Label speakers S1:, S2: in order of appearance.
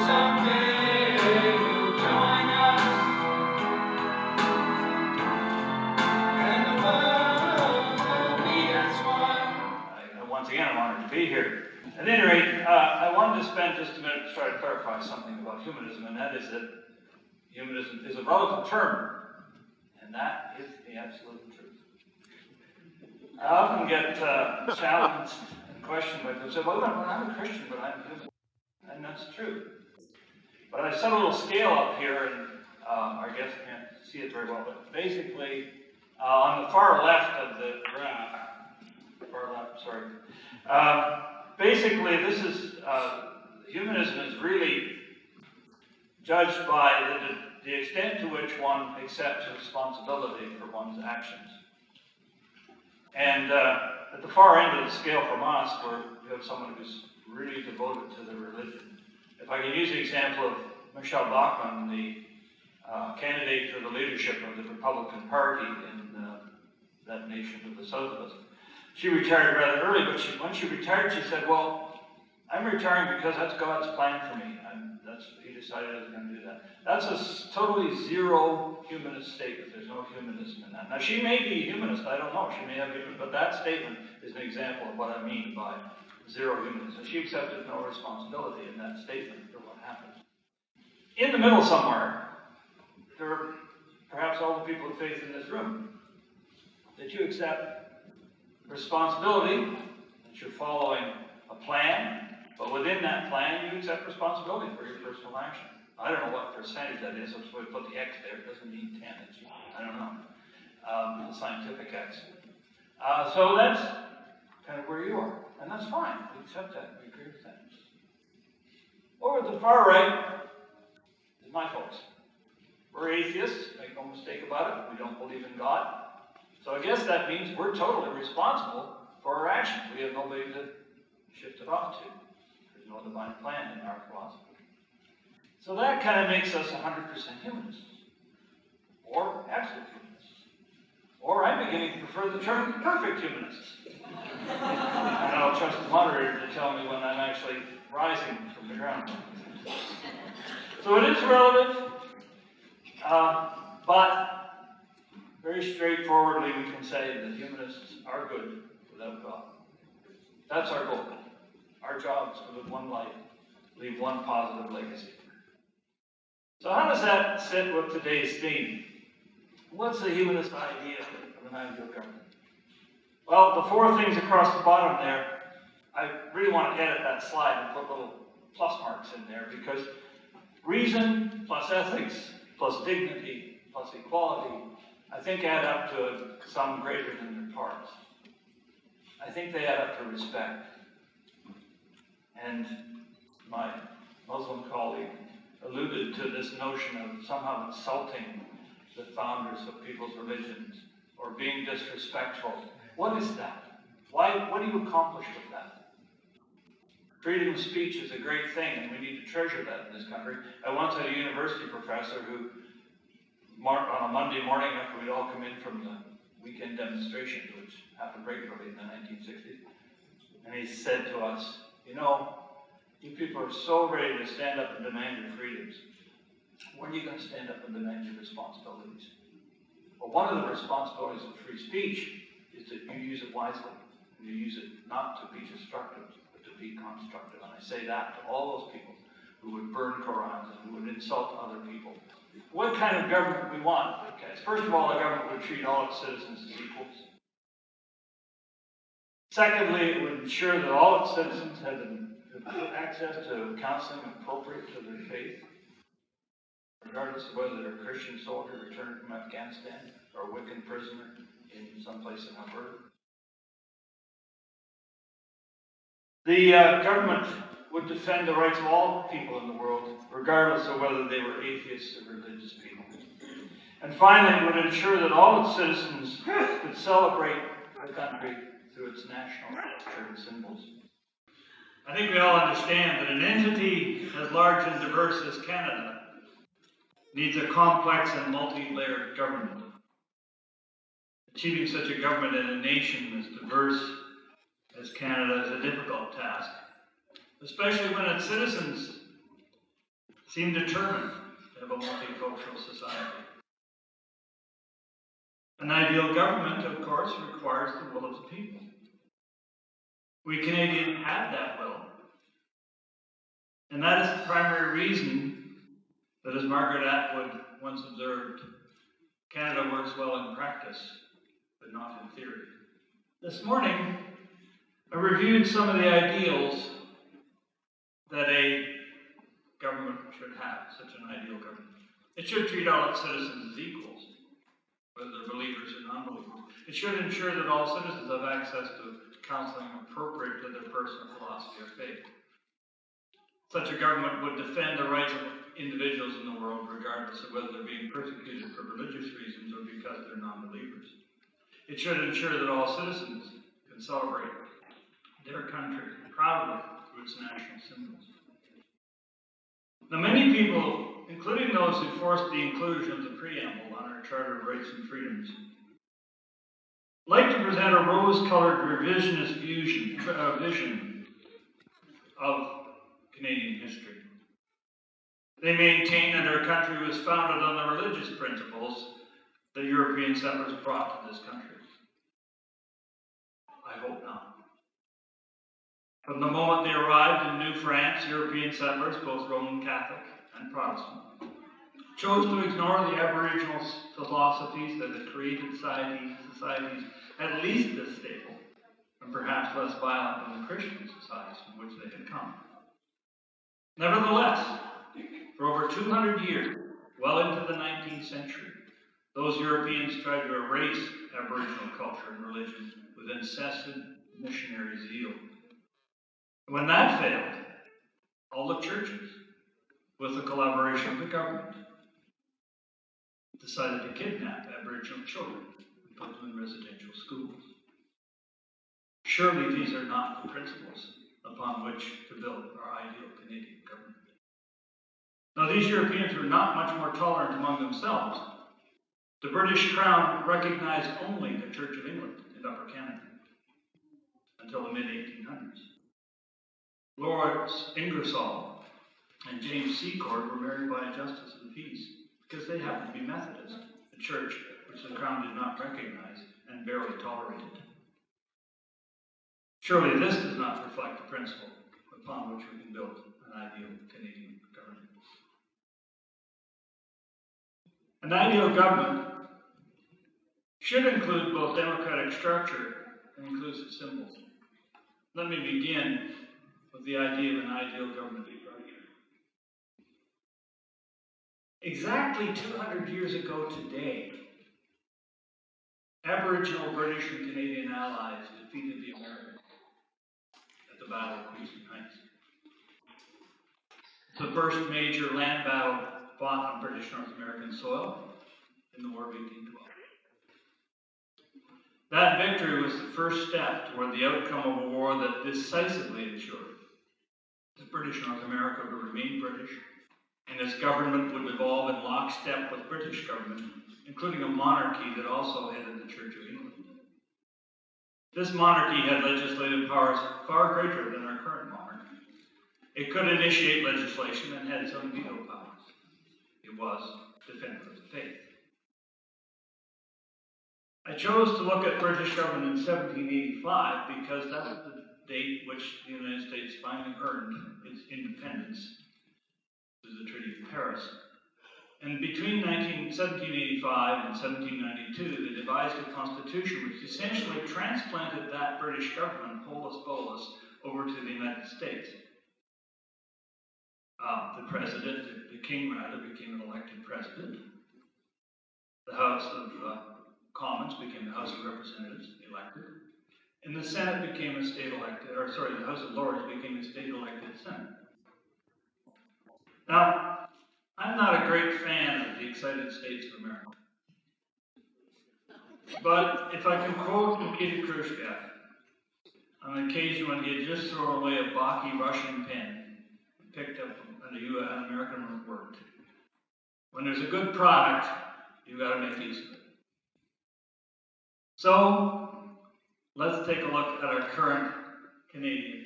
S1: someday you'll join us, and the world will be as one. Once again, I'm honored to be here. At any rate, I wanted to spend just a minute to try to clarify something about humanism, and that is that humanism is a relative term, and that is the absolute truth. I often get challenged and questioned by people who say, well, I'm a Christian, but I'm human. And that's true. But I've set a little scale up here, and our guests can't see it very well, but basically, on the far left of the graph, basically this is, humanism is really judged by the extent to which one accepts responsibility for one's actions. And at the far end of the scale from us, where you have someone who's really devoted to their religion. If I can use the example of Michelle Bachmann, the candidate for the leadership of the Republican Party in that nation to the south of us. She retired rather early, but when she retired, she said, well, I'm retiring because that's God's plan for me. He decided I was going to do that. That's a totally zero humanist statement. There's no humanism in that. Now, she may be a humanist. I don't know. She may have humanism. But that statement is an example of what I mean by zero humanism. She accepted no responsibility in that statement for what happened. In the middle somewhere, there are perhaps all the people of faith in this room, that you accept responsibility, that you're following a plan, but within that plan, you accept responsibility for your personal action. I don't know what percentage that is, so we put the X there. It doesn't mean 10. I don't know. The scientific X. So that's kind of where you are. And that's fine. We accept that. We agree with that. Over at the far right is my folks. We're atheists. Make no mistake about it. We don't believe in God. So I guess that means we're totally responsible for our actions. We have nobody to shift it off to. There's no divine plan in our philosophy. So that kind of makes us 100% humanists. Or absolute humanists. Or I'm beginning to prefer the term perfect humanists. And I'll trust the moderator to tell me when I'm actually rising from the ground. So it is relative, but very straightforwardly we can say that humanists are good without God. That's our goal. Our job is to live one life, leave one positive legacy. So how does that sit with today's theme? What's the humanist idea of an ideal government? Well, the four things across the bottom there, I really want to edit that slide and put little plus marks in there, because reason plus ethics plus dignity plus equality, I think add up to a sum greater than their parts. I think they add up to respect. And my Muslim colleague alluded to this notion of somehow insulting the founders of people's religions or being disrespectful. What is that? What do you accomplish with that? Freedom of speech is a great thing, and we need to treasure that in this country. I once had a university professor who, on a Monday morning after we'd all come in from the weekend demonstrations, which happened regularly in the 1960s, and he said to us, you know, you people are so ready to stand up and demand your freedoms. When are you going to stand up and demand your responsibilities? Well, one of the responsibilities of free speech is that you use it wisely. You use it not to be destructive, but to be constructive. And I say that to all those people who would burn Qurans and who would insult other people. What kind of government we want? Okay. First of all, a government would treat all its citizens as equals. Secondly, it would ensure that all its citizens had access to counseling appropriate to their faith, regardless of whether they're a Christian soldier returned from Afghanistan or a Wiccan prisoner in some place in Alberta. The government would defend the rights of all people in the world, regardless of whether they were atheists or religious people. And finally, it would ensure that all its citizens could celebrate the country through its national culture and symbols. I think we all understand that an entity as large and diverse as Canada needs a complex and multi-layered government. Achieving such a government in a nation as diverse as Canada is a difficult task, especially when its citizens seem determined to have a multicultural society. An ideal government, of course, requires the will of the people. We Canadians have that will. And that is the primary reason that, as Margaret Atwood once observed, Canada works well in practice, but not in theory. This morning, I reviewed some of the ideals that a government should have, such an ideal government. It should treat all its citizens as equals, whether they're believers or non-believers. It should ensure that all citizens have access to counseling appropriate to their personal philosophy or faith. Such a government would defend the rights of individuals in the world, regardless of whether they're being persecuted for religious reasons or because they're non-believers. It should ensure that all citizens can celebrate their country proudly through its national symbols. Now, many people, including those who forced the inclusion of the preamble on our Charter of Rights and Freedoms, like to present a rose-colored revisionist vision of Canadian history. They maintain that our country was founded on the religious principles that European settlers brought to this country. I hope not. From the moment they arrived in New France, European settlers, both Roman Catholic and Protestant, chose to ignore the Aboriginal philosophies that had created societies at least as stable and perhaps less violent than the Christian societies from which they had come. Nevertheless, for over 200 years, well into the 19th century, those Europeans tried to erase Aboriginal culture and religion with incessant missionary zeal. When that failed, all the churches, with the collaboration of the government, decided to kidnap Aboriginal children and put them in residential schools. Surely these are not the principles upon which to build our ideal Canadian government. Now, these Europeans were not much more tolerant among themselves. The British Crown recognized only the Church of England in Upper Canada until the mid-1800s. Lords Ingersoll and James Secord were married by a justice of the peace because they happened to be Methodist, a church which the Crown did not recognize and barely tolerated. Surely this does not reflect the principle upon which we can build an ideal Canadian government. An ideal government should include both democratic structure and inclusive symbols. Let me begin with the idea of an ideal government structure. Exactly 200 years ago today, Aboriginal, British, and Canadian allies defeated the Americans at the Battle of Queenston Heights. It's the first major land battle fought on British North American soil in the War of 1812. That victory was the first step toward the outcome of a war that decisively ensured that British North America would remain British, and its government would evolve in lockstep with British government, including a monarchy that also headed the Church of England. This monarchy had legislative powers far greater than our current monarch. It could initiate legislation and had its own veto powers. It was defender of the faith. I chose to look at British government in 1785 because that was the date which the United States finally earned its independence through the Treaty of Paris. And between 1785 and 1792, they devised a constitution which essentially transplanted that British government, polus bolus, over to the United States. The king became an elected president. The House of Commons became the House of Representatives, elected. And the Senate became a the House of Lords became a state-elected Senate. Now, I'm not a great fan of the excited states of America. But if I can quote Nikita Khrushchev, on occasion when he had just thrown away a balky Russian pen and picked up an American one that worked. When there's a good product, you've got to make use of it. So, let's take a look at our current Canadian